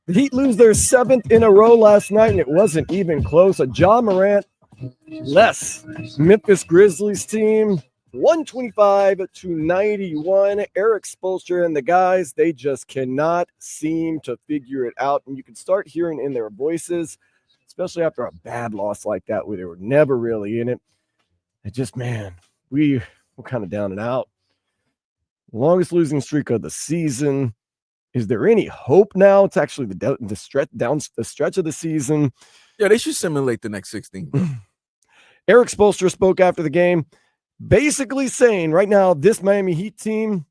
The Heat lose their 7th in a row last night, and it wasn't even close. A Ja Morant less Memphis Grizzlies team, 125-91. Eric Spoelstra and the guys, they just cannot seem to figure it out. And you can start hearing in their voices, especially after a bad loss like that, where they were never really in it. It just, man, we're kind of down and out. Longest losing streak of the season. Is there any hope now? It's actually the stretch of the season. Yeah, they should simulate the next 16. Eric Spoelstra spoke after the game, basically saying right now this Miami Heat team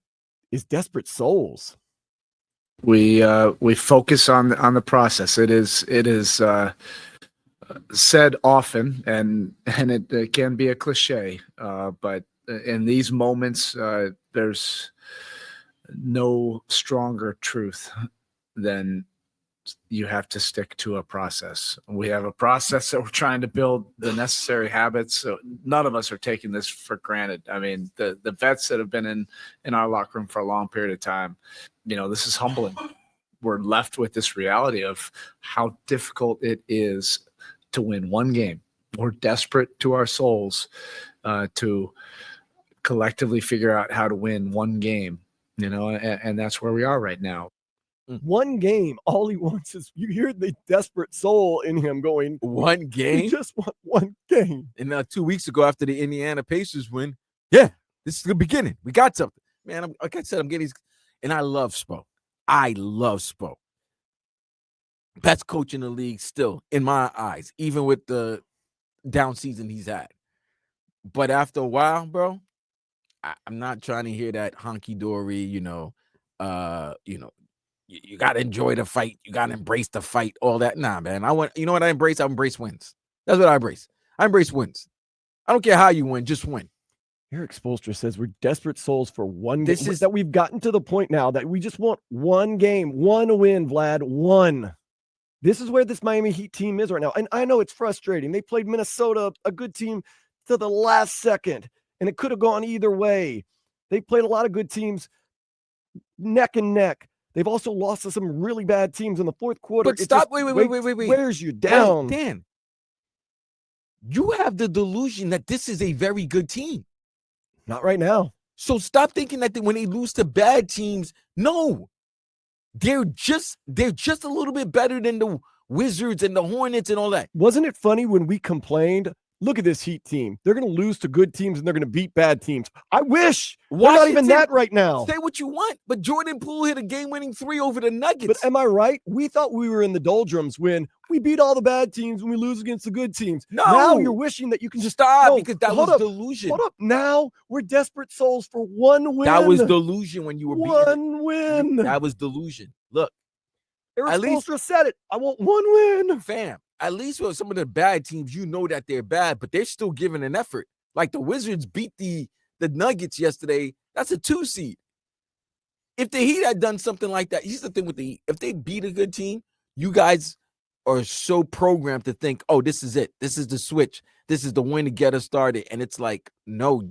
is desperate souls. We focus on the process. It is said often, and it can be a cliche, but in these moments, there's no stronger truth than you have to stick to a process. We have a process that we're trying to build the necessary habits. So none of us are taking this for granted. I mean, the vets that have been in our locker room for a long period of time, this is humbling. We're left with this reality of how difficult it is to win one game. We're desperate to our souls to collectively figure out how to win one game. And that's where we are right now. One game, all he wants is, you hear the desperate soul in him going, one game? We just want one game. And 2 weeks ago after the Indiana Pacers win, yeah, this is the beginning. We got something. Man, like I said, I'm getting – and I love Spo. Best coach in the league still, in my eyes, even with the down season he's had. But after a while, bro, I'm not trying to hear that honky-dory, you got to enjoy the fight. You got to embrace the fight, all that. Nah, man. You know what I embrace? I embrace wins. That's what I embrace. I embrace wins. I don't care how you win, just win. Eric Spoelstra says we're desperate souls for one game. That we've gotten to the point now that we just want one game, one win, Vlad, one. This is where this Miami Heat team is right now. And I know it's frustrating. They played Minnesota, a good team, to the last second, and it could have gone either way. They played a lot of good teams neck and neck. They've also lost to some really bad teams in the fourth quarter. But stop, wait. Wears you down. Dan, you have the delusion that this is a very good team. Not right now. So stop thinking that when they lose to bad teams, no. They're just a little bit better than the Wizards and the Hornets and all that. Wasn't it funny when we complained? Look at this Heat team. They're going to lose to good teams and they're going to beat bad teams. I wish. We're not even that right now. Say what you want, but Jordan Poole hit a game-winning 3 over the Nuggets. But am I right? We thought we were in the doldrums when we beat all the bad teams and we lose against the good teams. No. Now you're wishing that you can just stop because that was delusion. Hold up. Now we're desperate souls for one win. That was delusion when you were beating one win. That was delusion. Look. Eric Spoelstra said it. I want one win. Fam, at least with some of the bad teams, you know that they're bad, but they're still giving an effort. Like the Wizards beat the Nuggets yesterday. That's a 2 seed. If the Heat had done something like that, here's the thing with the Heat. If they beat a good team, you guys are so programmed to think, oh, this is it. This is the switch. This is the win to get us started. And it's like, no,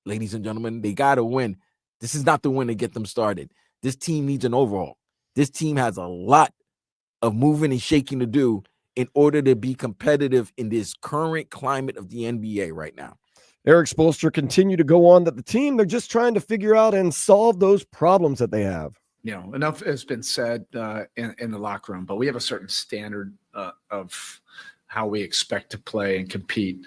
ladies and gentlemen, they got to win. This is not the win to get them started. This team needs an overhaul. This team has a lot of moving and shaking to do in order to be competitive in this current climate of the NBA right now. Eric Spoelstra continued to go on that the team, they're just trying to figure out and solve those problems that they have. Enough has been said in the locker room, but we have a certain standard of how we expect to play and compete.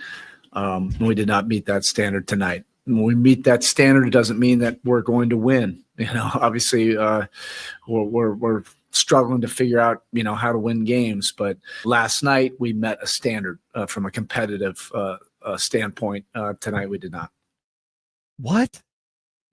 We did not meet that standard tonight. When we meet that standard, it doesn't mean that we're going to win. Obviously, we're struggling to figure out, how to win games. But last night we met a standard from a competitive standpoint. Tonight we did not. What?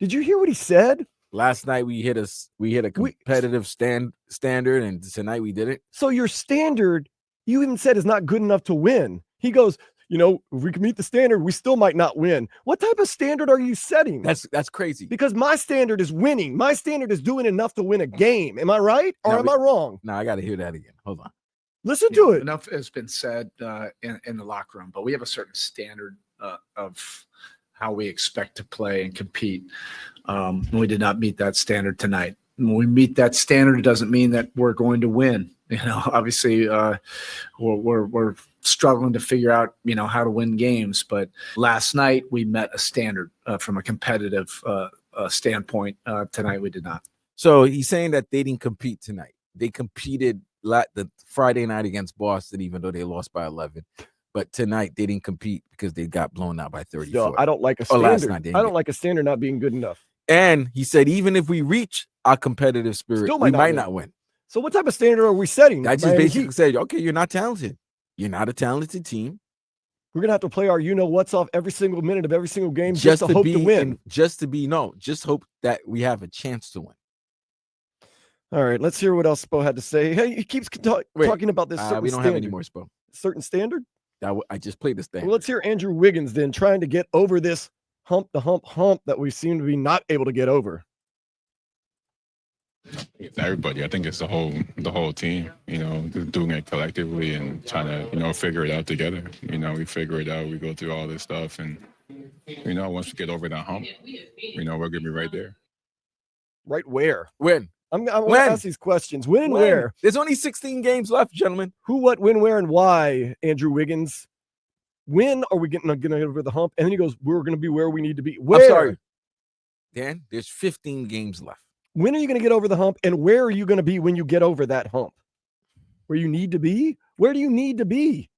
Did you hear what he said? Last night we hit a competitive standard, and tonight we did it. So your standard, you even said, is not good enough to win. He goes, if we can meet the standard, we still might not win. What type of standard are you setting? That's crazy. Because my standard is winning. My standard is doing enough to win a game. Am I right or am I wrong? No, I got to hear that again. Hold on. Listen to it. Enough has been said in the locker room, but we have a certain standard of how we expect to play and compete. We did not meet that standard tonight. when we meet that standard, it doesn't mean that we're going to win. Obviously, we're struggling to figure out, how to win games. But last night we met a standard from a competitive standpoint. Tonight we did not. So he's saying that they didn't compete tonight. They competed the Friday night against Boston, even though they lost by 11. But tonight they didn't compete because they got blown out by 34. So I don't like a standard. I don't like a standard not being good enough. And he said, even if we reach our competitive spirit, we might not win. So what type of standard are we setting? I just basically said, okay, you're not talented. You're not a talented team. We're going to have to play our what's off every single minute of every single game just to hope to win. Just hope that we have a chance to win. All right, let's hear what else Spo had to say. Hey, he keeps talking about this certain we don't have any more, Spo. Certain standard? I just played this thing. Well, let's hear Andrew Wiggins then trying to get over this hump that we seem to be not able to get over. It's everybody. I think it's the whole team, just doing it collectively and trying to, figure it out together. We figure it out. We go through all this stuff. And, once we get over that hump, we're going to be right there. Right where? When? I'm going to ask these questions. When and where? There's only 16 games left, gentlemen. Who, what, when, where, and why, Andrew Wiggins? When are we getting over the hump? And then he goes, we're going to be where we need to be. Where? I'm sorry, Dan, there's 15 games left. When are you going to get over the hump? And where are you going to be when you get over that hump? Where you need to be? Where do you need to be?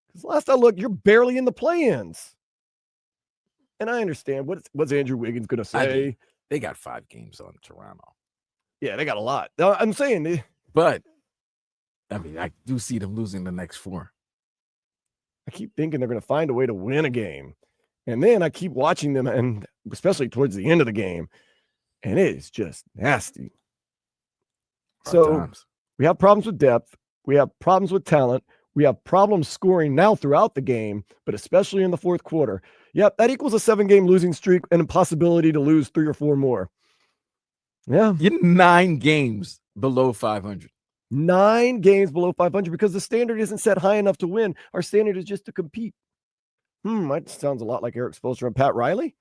Because last I looked, you're barely in the play-ins. And I understand. What's Andrew Wiggins going to say? I mean, they got 5 games on Toronto. Yeah, they got a lot. I'm saying. But, I do see them losing the next 4. I keep thinking they're going to find a way to win a game. And then I keep watching them, and especially towards the end of the game, and it is just nasty. So we have problems with depth. We have problems with talent. We have problems scoring now throughout the game, but especially in the fourth quarter. Yep, that equals a 7-game losing streak and a possibility to lose 3 or 4 more. Yeah. You're 9 games below 500. 9 games below 500 because the standard isn't set high enough to win. Our standard is just to compete. That sounds a lot like Eric Spoelstra and Pat Riley.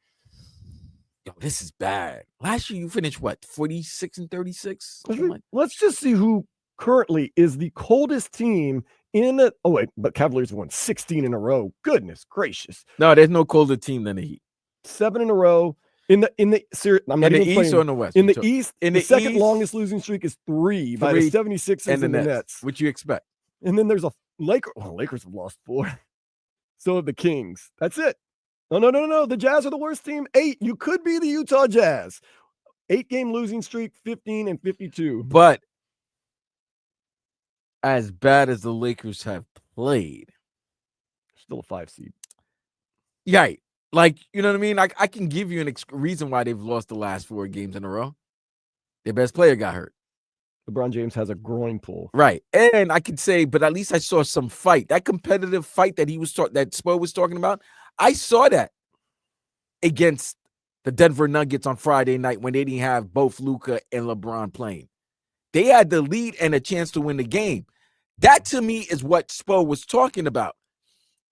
Yo, this is bad. Last year you finished what, 46 and 36? Let's just see who currently is the coldest team in it. Oh wait, but Cavaliers have won 16 in a row. Goodness gracious. No, there's no colder team than the Heat. 7 in a row. In the series, I'm not even East or in the West. In the East, the second longest losing streak is 3 by the 76ers and the Nets. What you expect? And then there's a Lakers have lost 4. So have the Kings. That's it. No. The Jazz are the worst team. 8. You could be the Utah Jazz. 8-game losing streak, 15 and 52. But as bad as the Lakers have played, still a 5 seed. Yeah. Like, you know what I mean? I can give you a reason why they've lost the last 4 games in a row. Their best player got hurt. LeBron James has a groin pull. Right. And I could say, but at least I saw some fight. That competitive fight that that Spo was talking about, I saw that against the Denver Nuggets on Friday night when they didn't have both Luka and LeBron playing. They had the lead and a chance to win the game. That, to me, is what Spo was talking about.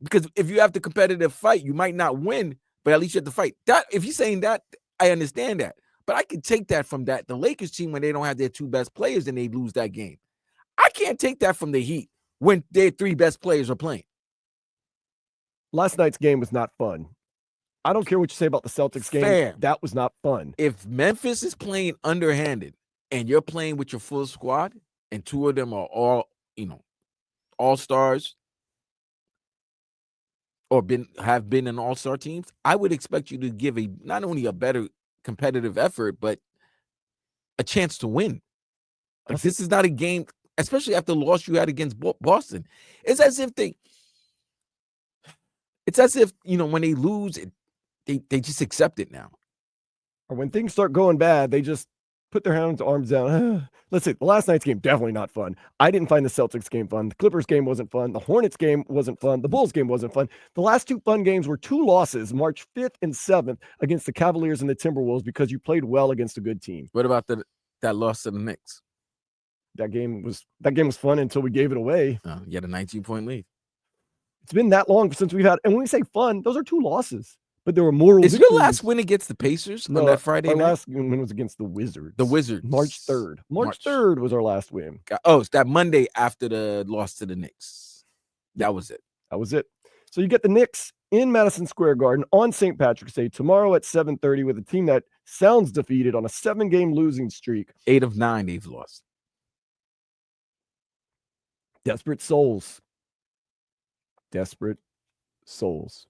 Because if you have the competitive fight, you might not win, but at least you have to fight. That, if you're saying that, I understand that. But I can take that from that. The Lakers team, when they don't have their 2 best players and they lose that game. I can't take that from the Heat when their 3 best players are playing. Last night's game was not fun. I don't care what you say about the Celtics game. That was not fun. If Memphis is playing underhanded and you're playing with your full squad and 2 of them are all-stars or have been in all-star teams, I would expect you to give not only a better competitive effort, but a chance to win. Like, this is not a game, especially after the loss you had against Boston. It's as if when they lose, they just accept it now. Or when things start going bad, they just put their arms down. Let's say the last night's game, definitely not fun. I didn't find the Celtics game fun. The Clippers game wasn't fun. The Hornets game wasn't fun. The Bulls game wasn't fun. The last 2 fun games were 2 losses, March 5th and 7th against the Cavaliers and the Timberwolves because you played well against a good team. What about that loss to the Knicks? That game was fun until we gave it away. You had a 19-point lead. It's been that long since we've had, and when we say fun, those are 2 losses. but there were moral. Is your last victories. win against the Pacers No, on that Friday our night? last win was against the Wizards. The Wizards. March 3rd. March 3rd was our last win. Oh, it's that Monday after the loss to the Knicks. That was it. That was it. So you get the Knicks in Madison Square Garden on St. Patrick's Day tomorrow at 7:30 with a team that sounds defeated on a 7-game losing streak. 8 of 9 they've lost. Desperate souls. Desperate souls.